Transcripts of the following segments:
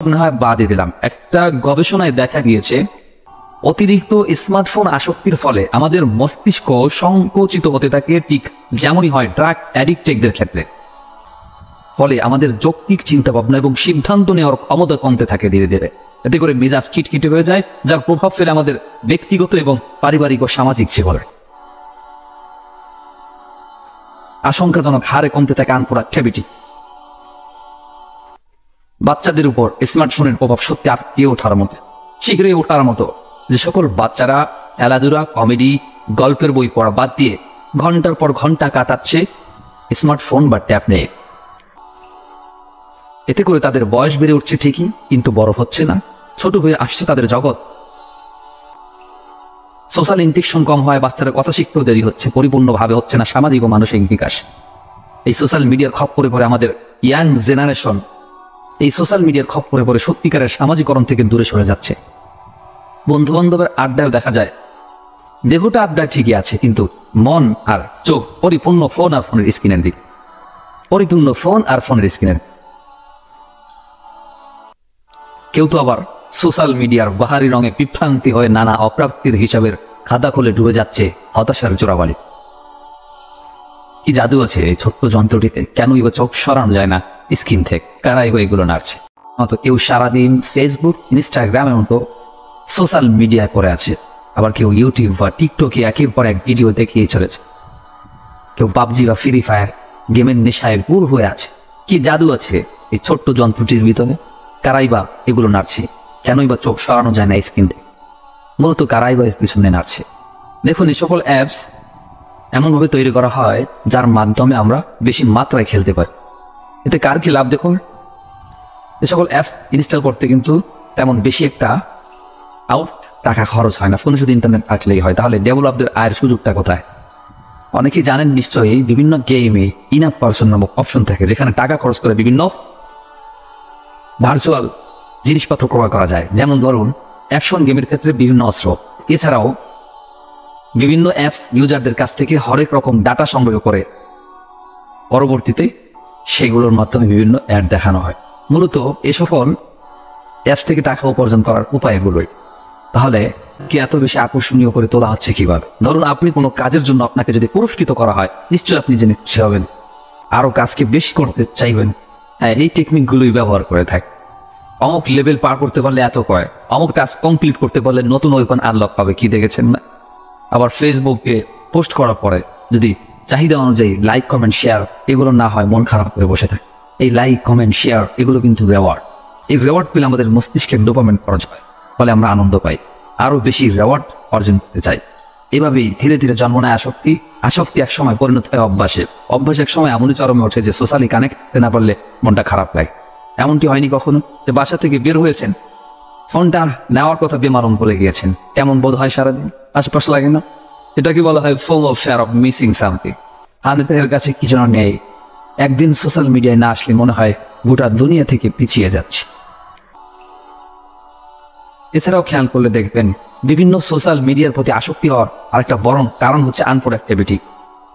না হয় বাদই দিলাম। একটা গবেষণায় দেখা গিয়েছে অতিরিক্ত স্মার্টফোন আসক্তির ফলে আমাদের মস্তিষ্ক সংকুচিত হতে থাকে, ঠিক যেমনই হয় ড্রাগ অ্যাডিক্টেডদের ক্ষেত্রে। ফলে আমাদের যৌক্তিক চিন্তা ভাবনা এবং সিদ্ধান্ত নেওয়ার ক্ষমতা কমতে থাকে ধীরে ধীরে। এতে করে মেজাজ খিটখিটে হয়ে যায়, যার প্রভাব ফেলে আমাদের ব্যক্তিগত এবং পারিবারিক ও সামাজিক জীবনে। আশঙ্কাজনক হারে কমতে থাকে আনপ্রোডাক্টিভিটি। বাচ্চাদের উপর স্মার্টফোনের প্রভাব সত্যি আটকে ওঠার মতো, শীঘ্রই ওঠার মতো। যে সকল বাচ্চারা খেলাধুলা, কমেডি, গল্পের বই পড়া বাদ দিয়ে ঘন্টার পর ঘন্টা কাটাচ্ছে স্মার্টফোন বা ট্যাব নিয়ে, এতে করে তাদের বয়স বেড়ে উঠছে ঠিকই, কিন্তু বড় হচ্ছে না, ছোট হয়ে আসছে তাদের জগৎ। সোশ্যাল ইন্টারেকশন কম হয়, বাচ্চারা কথা শিখতেও দেরি হচ্ছে, পরিপূর্ণভাবে হচ্ছে না সামাজিক ও মানসিক বিকাশ। এই সোশ্যাল মিডিয়ার খপ্পরে পড়ে আমাদের ইয়াং জেনারেশন এই সোশ্যাল মিডিয়ার খপ্পরে পড়ে সত্যিকারের সামাজিকরণ থেকে দূরে সরে যাচ্ছে। বন্ধু বান্ধবের আড্ডায় দেখা যায় দেহটা আড্ডায় ঠিকই আছে, কিন্তু মন আর চোখ পরিপূর্ণ ফোন আর ফোনের স্ক্রিনের দিকে, পরিপূর্ণ ফোন আর ফোনের স্ক্রিনের। কেউ তো আবার সোশ্যাল মিডিয়ার বাহারি রঙে বিভ্রান্তি হয়ে নানা অপ্রাপ্তির হিসাবের খাতা খুলে ডুবে যাচ্ছে হতাশার জোড়াবালি। কি জাদু আছে এই ছোট্ট যন্ত্রটিতে? কেনই বা চোখ সরানো যায় না স্ক্রিন থেকে? কারাই বা এগুলো নাড়ছে? অত কেউ সারাদিন ফেসবুক, ইনস্টাগ্রামের মতো সোশ্যাল মিডিয়ায় পড়ে আছে, আবার কেউ ইউটিউব বা টিকটকে একের পর এক ভিডিও দেখিয়ে চলেছে। কেউ পাবজি বা ফ্রি ফায়ার গেমের নেশায় বুর হয়ে আছে। কি জাদু আছে এই ছোট্ট যন্ত্রটির ভিতরে? কারাই বা এগুলো নাড়ছে? কেনই বা চোখ সরানো যায় না স্ক্রিন থেকে? মূলত কারাই বা এর পিছনে নাড়ছে? দেখুন, এই সকল অ্যাপস এমনভাবে তৈরি করা হয় যার মাধ্যমে আমরা বেশি মাত্রায় খেলতে পারি। এতে কার কি লাভ দেখুন? এই সকল অ্যাপস ইনস্টল করতে কিন্তু তেমন বেশি একটা টাকা খরচ হয় না, ফোনে শুধু ইন্টারনেট থাকলেই হয়। তাহলে ডেভেলপদের আয়ের সুযোগটা কোথায়? অনেকেই জানেন নিশ্চয়ই, বিভিন্ন গেমে ইনআপ পারসন নামক অপশন থাকে, যেখানে টাকা খরচ করে বিভিন্ন ভার্চুয়াল জিনিসপত্র ক্রয় করা যায়। যেমন ধরুন অ্যাকশন গেমের ক্ষেত্রে বিভিন্ন অস্ত্র। এছাড়াও বিভিন্ন অ্যাপস ইউজারদের কাছ থেকে হরেক রকম ডাটা সংগ্রহ করে পরবর্তীতে সেগুলোর মাধ্যমে বিভিন্ন অ্যাড দেখানো হয়। মূলত এ সকল অ্যাপস থেকে টাকা উপার্জন করার উপায় এগুলোই। তাহলে কি এত বেশি আকর্ষণীয় করে তোলা হচ্ছে কিভাবে? ধরুন আপনি কোনো কাজের জন্য আপনাকে যদি পুরস্কৃত করা হয়, নিশ্চয়ই আপনি জেনে খুশি হবেন, আরো কাজকে বেশি করতে চাইবেন। হ্যাঁ, এই টেকনিকগুলোই ব্যবহার করে থাকে। অমুক লেভেল পার করতে পারলে এত কয়, অমুক টাস্ক কমপ্লিট করতে পারলে নতুন ওয়েপন আনলক পাবে। কি দেখেছেন না? আবার ফেসবুকে পোস্ট করার পরে যদি চাহিদা অনুযায়ী লাইক, কমেন্ট, শেয়ার এগুলো না হয়, মন খারাপ করে বসে থাকে। এই লাইক, কমেন্ট, শেয়ার এগুলো কিন্তু রেওয়ার্ড। এই রেওয়ার্ড পেলে আমাদের মস্তিষ্কে ডোপামিন খরচ হয়, ফলে আমরা আনন্দ পাই, আরো বেশি রেওয়ার্ড অর্জন করতে চাই। এভাবেই ধীরে ধীরে জন্ম নেয় আসক্তি। আসক্তি এক সময় পরিণত হয় অভ্যাসে। অভ্যাস এক সময় এমনই চরমে ওঠে যে সোশ্যালি কানেক্ট করতে না পারলে মনটা খারাপ লাগে। এমনটি হয়নি কখনো যে বাসা থেকে বের হয়েছেন, ফোনটা নেওয়ার কথা বেমালুম ভুলে গিয়েছেন? কেমন বোধ হয় সারাদিন? আশেপাশে লাগে না? এটাকে বলা হয় FOMO, fear of missing something. হাতের কাছে কি যেন নেই, একদিন সোশ্যাল মিডিয়ায় না আসলে মনে হয় গোটা দুনিয়া থেকে পিছিয়ে যাচ্ছে। এছাড়াও খেয়াল করলে দেখবেন বিভিন্ন সোশ্যাল মিডিয়ার প্রতি আসক্তি হওয়ার আরেকটা বড় কারণ হচ্ছে আনপ্রোডাক্টিভিটি।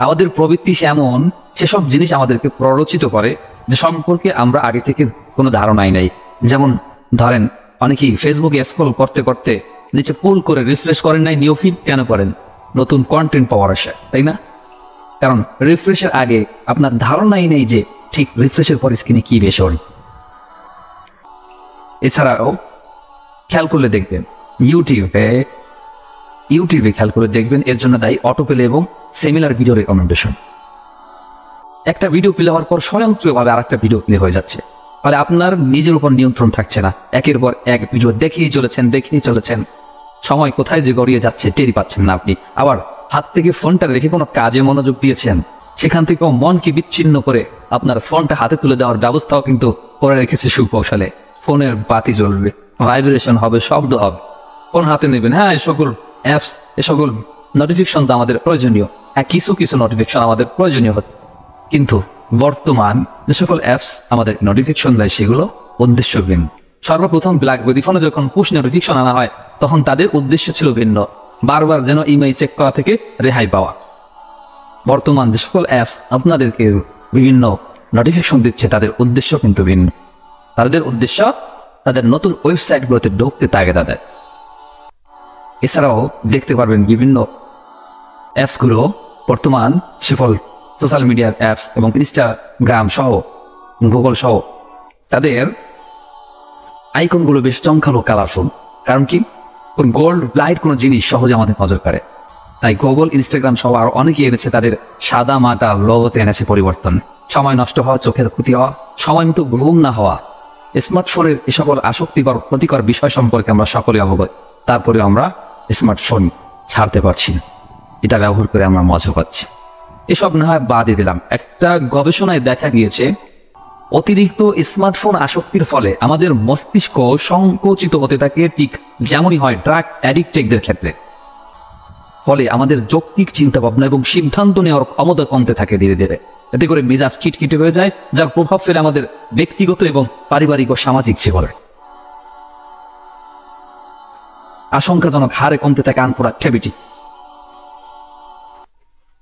আমাদের প্রবৃত্তি এমন, সেসব জিনিস আমাদেরকে প্ররোচিত করে যে সম্পর্কে আমরা আগে থেকে কোনো ধারণাই নাই। যেমন ধরেন, অনেকেই ফেসবুকে স্ক্রল করতে করতে নিচে পুল করে রিফ্রেশ করেন নাই, নিউ ফিড কেন করেন? নতুন কন্টেন্ট পাওয়ার আসে, তাই না? কারণ রিফ্রেশের আগে আপনার ধারণাই নেই যে ঠিক রিফ্রেশের পর স্ক্রিনে কি বেশি। এছাড়াও খেয়াল করলে দেখবেন ইউটিউবে খেয়াল করে দেখবেন এর জন্য দায়ী অটোপ্লে এবং সিমিলার ভিডিও রেকমেন্ডেশন। একটা ভিডিও প্লে হওয়ার পর স্বয়ংক্রিয়ভাবে আরেকটা ভিডিও প্লে হয়ে যাচ্ছে, ফলে আপনার নিজের উপর নিয়ন্ত্রণ থাকছে না। একের পর এক ভিডিও দেখেই চলেছেন, সময় কোথায় যে গড়িয়ে যাচ্ছে টেরই পাচ্ছেন না আপনি। আবার হাত থেকে ফোনটা রেখে কোনো কাজে মনোযোগ দিয়েছেন, সেখান থেকেও মনকে বিচ্ছিন্ন করে আপনার ফোনটা হাতে তুলে দেওয়ার ব্যবস্থাও কিন্তু করে রেখেছে সুকৌশলে। ফোনের বাতি জ্বলবে, ভাইব্রেশন হবে, শব্দ হবে, ফোন হাতে নেবেন। হ্যাঁ, এই সকল অ্যাপস, এ সকল নোটিফিকেশন তো আমাদের প্রয়োজনীয়। হ্যাঁ, কিছু নোটিফিকেশন আমাদের প্রয়োজনীয় হতে, কিন্তু বর্তমান যে সকল অ্যাপস আমাদের নোটিফিকেশন দেয় সেগুলো উদ্দেশ্য ভিন্ন। সর্বপ্রথম ব্ল্যাকবেরি ফোনে যখন পুশ নোটিফিকেশন আনা হয়, তখন তাদের উদ্দেশ্য ছিল ভিন্ন, বারবার যেন ইমেইল চেক করা থেকে রেহাই পাওয়া। বর্তমান যে সকল অ্যাপস আপনাদেরকে বিভিন্ন নোটিফিকেশন দিচ্ছে, তাদের উদ্দেশ্য কিন্তু ভিন্ন। তাদের উদ্দেশ্য তাদের নতুন ওয়েবসাইটগুলোতে ঢুকতে তাগিদা দেয়। এছাড়াও দেখতে পারবেন বিভিন্ন অ্যাপসগুলো বর্তমান সকল সোশ্যাল মিডিয়ার অ্যাপস এবং ইনস্টাগ্রাম সহ গুগল সহ তাদের আইকনগুলো বেশ চমকালো, কালারফুল। কারণ কি, গোল্ড লাইট কোনো জিনিস সহজে আমাদের নজর কাড়ে। তাই গুগল, ইনস্টাগ্রাম সহ আরো অনেকে এনেছে তাদের সাদা মাটা লোগোতে এনেছে পরিবর্তন। সময় নষ্ট হওয়া, চোখের ক্ষতি হওয়া, সময় মতো ঘুম না হওয়া, স্মার্টফোনের এ সকল আসক্তিকর ক্ষতিকর বিষয় সম্পর্কে আমরা সকলে অবগত। তারপরে আমরা স্মার্টফোন ছাড়তে পারছি না, এটা ব্যবহার করে আমরা মজা পাচ্ছি। এসব না হয় বাদই দিলাম। একটা গবেষণায় দেখা গিয়েছে অতিরিক্ত স্মার্টফোন আসক্তির ফলে আমাদের মস্তিষ্ক সংকুচিত হতে থাকে, ঠিক যেমনই হয় ড্রাগ অ্যাডিক্টেডদের ক্ষেত্রে। ফলে আমাদের যৌক্তিক চিন্তা ভাবনা এবং সিদ্ধান্ত নেওয়ার ক্ষমতা কমতে থাকে ধীরে ধীরে। এতে করে মেজাজ খিটখিটে হয়ে যায়, যার প্রভাব ফেলে আমাদের ব্যক্তিগত এবং পারিবারিক ও সামাজিক জীবনে। আশঙ্কাজনক হারে কমতে থাকে আনপ্রোডাক্টিভিটি।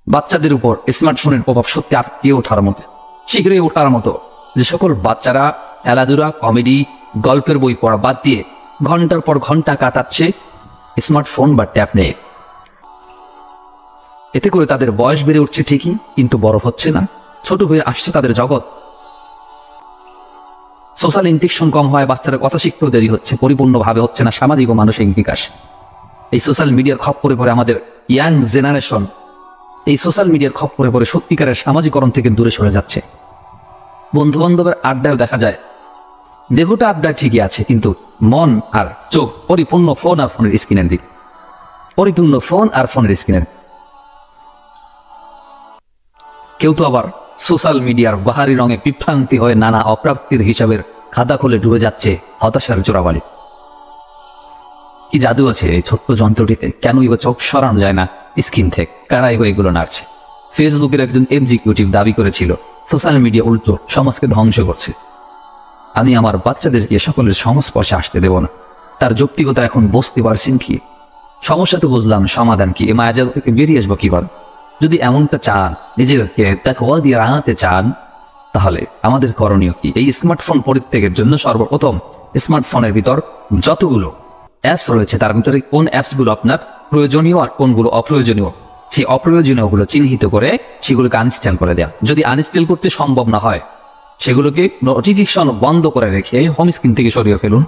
বাচ্চাদের উপর স্মার্টফোনের প্রভাব সত্যি আটকে ওঠার মতো, শীঘ্রই ওঠার মতো। যে সকল বাচ্চারা খেলাধুলা, কমেডি, গল্পের বই পড়া বাদ দিয়ে ঘন্টার পর ঘন্টা কাটাচ্ছে স্মার্টফোন বা ট্যাব নিয়ে, এতে করে তাদের বয়স বেড়ে উঠছে ঠিকই, কিন্তু বড় হচ্ছে না, ছোট হয়ে আসছে তাদের জগৎ। সোশ্যাল ইন্টারেকশন কম হয়, বাচ্চারা কথা শিখতেও দেরি হচ্ছে, পরিপূর্ণভাবে হচ্ছে না সামাজিক ও মানসিক বিকাশ। এই সোশ্যাল মিডিয়ার খপ্পরে পড়ে আমাদের ইয়াং জেনারেশন এই সোশ্যাল মিডিয়ার খপ্পরে পড়ে সত্যিকারের সামাজিকরণ থেকে দূরে সরে যাচ্ছে। বন্ধু বান্ধবের আড্ডায় দেখা যায় দেহটা আড্ডায় ঠিকই আছে, কিন্তু মন আর চোখ পরিপূর্ণ ফোন আর ফোনের স্ক্রিনের দিক, পরিপূর্ণ ফোন আর ফোনের স্ক্রিনের। কেউ তো আবার সোশ্যাল মিডিয়ার বাহারি রঙে বিভ্রান্তি হয়ে নানা অপ্রাপ্তির হিসাবের খাতা খুলে ডুবে যাচ্ছে হতাশার জোড়াবাড়ি। কি জাদু আছে এই ছোট্ট যন্ত্রটিতে? কেনই বা চোখ সরানো যায় না স্ক্রিন থেকে? কারাই এগুলো নাড়ছে? ফেসবুকের একজন এক্সিকিউটিভ দাবি করেছিল সোশ্যাল মিডিয়া উল্টো সমাজকে ধ্বংস করছে। আমি আমার বাচ্চাদেরকে সকলের সংস্পর্শে আসতে দেব না। তার যৌক্তিকতা এখন বুঝতে পারছেন কি? সমস্যা তো বুঝলাম, সমাধান কি? এই মায়াজাল থেকে বেরিয়ে আসবো কিভাবে? যদি এমনটা চান, নিজেদেরকে তাকওয়া দিয়ে আনাতে চান, তাহলে আমাদের করণীয় কি? এই স্মার্টফোন পরিত্যাগের জন্য সর্বপ্রথম স্মার্টফোনের ভিতর যতগুলো অ্যাপস রয়েছে তার ভিতরে কোন অ্যাপসগুলো আপনার প্রয়োজনীয় আর কোনগুলো অপ্রয়োজনীয়, সেই অপ্রয়োজনীয়গুলো চিহ্নিত করে সেগুলোকে আনইনস্টল করে দেওয়া। যদি আনইনস্টল করতে সম্ভব না হয়, সেগুলোকে নোটিফিকেশন বন্ধ করে রেখে হোম স্ক্রিন থেকে সরিয়ে ফেলুন।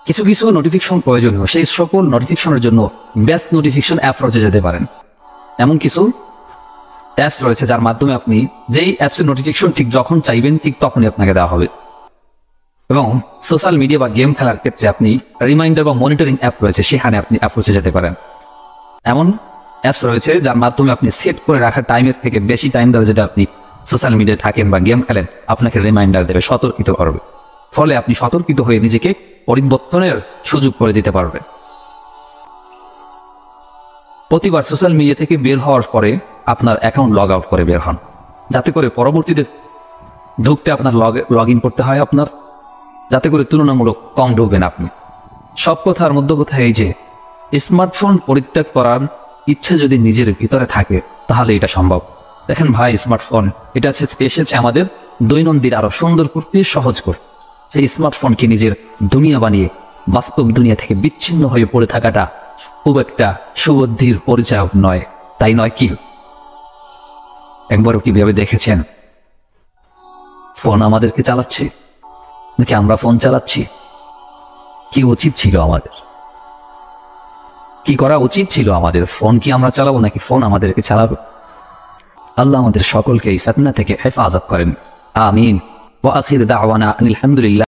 কিছু কিছু নোটিফিকেশন প্রয়োজনীয়, সেই সকল নোটিফিকেশনের জন্য বেস্ট নোটিফিকেশন অ্যাপ রয়েছে যেতে পারেন। এমন কিছু অ্যাপস রয়েছে যার মাধ্যমে আপনি যেই অ্যাপসের নোটিফিকেশন ঠিক যখন চাইবেন ঠিক তখনই আপনাকে দেওয়া হবে। এবং সোশ্যাল মিডিয়া বা গেম খেলার ক্ষেত্রে আপনি রিমাইন্ডার বা মনিটরিং অ্যাপ রয়েছে, সেখানে আপনি অ্যাপ্রোচে যেতে পারেন। এমন অ্যাপস রয়েছে যার মাধ্যমে আপনি সেট করে রাখা টাইমের থেকে বেশি টাইম ধরে যেটা আপনি সোশ্যাল মিডিয়ায় থাকেন বা গেম খেলেন, আপনাকে রিমাইন্ডার দেবে, সতর্কিত করবে। ফলে আপনি সতর্কিত হয়ে নিজেকে পরিবর্তনের সুযোগ করে দিতে পারবেন। প্রতিবার সোশ্যাল মিডিয়া থেকে বের হওয়ার পরে আপনার অ্যাকাউন্ট লগ আউট করে বের হন, যাতে করে পরবর্তীতে ঢুকতে আপনার লগ ইন করতে হয় আপনার, যাতে করে তুলনামূলক কম ঢুকবেন আপনি। সব কথার মধ্য কথা এই যে স্মার্টফোন পরিত্যাগ করার ইচ্ছা যদি নিজের ভিতরে থাকে তাহলে এটা সম্ভব। দেখেন ভাই, স্মার্টফোন এটা এসেছে আমাদের দৈনন্দিন আরো সুন্দর করতে, সহজ করতে। সেই স্মার্টফোনকে নিজের দুনিয়া বানিয়ে বাস্তব দুনিয়া থেকে বিচ্ছিন্ন হয়ে পড়ে থাকাটা খুব একটা সুবুদ্ধির পরিচায়ক নয়, তাই নয় কি? একবারও কি ভেবে দেখেছেন ফোন আমাদেরকে চালাচ্ছে নাকি আমরা ফোন চালাচ্ছি? কি উচিত ছিল আমাদের? কি করা উচিত ছিল আমাদের? ফোন কি আমরা চালাবো নাকি ফোন আমাদেরকে চালাবো? আল্লাহ আমাদের সকলকে এই ফিতনা থেকে হেফাজত করেন। আমিন। ওয়া আখির দাওয়ানা আলহামদুলিল্লাহ।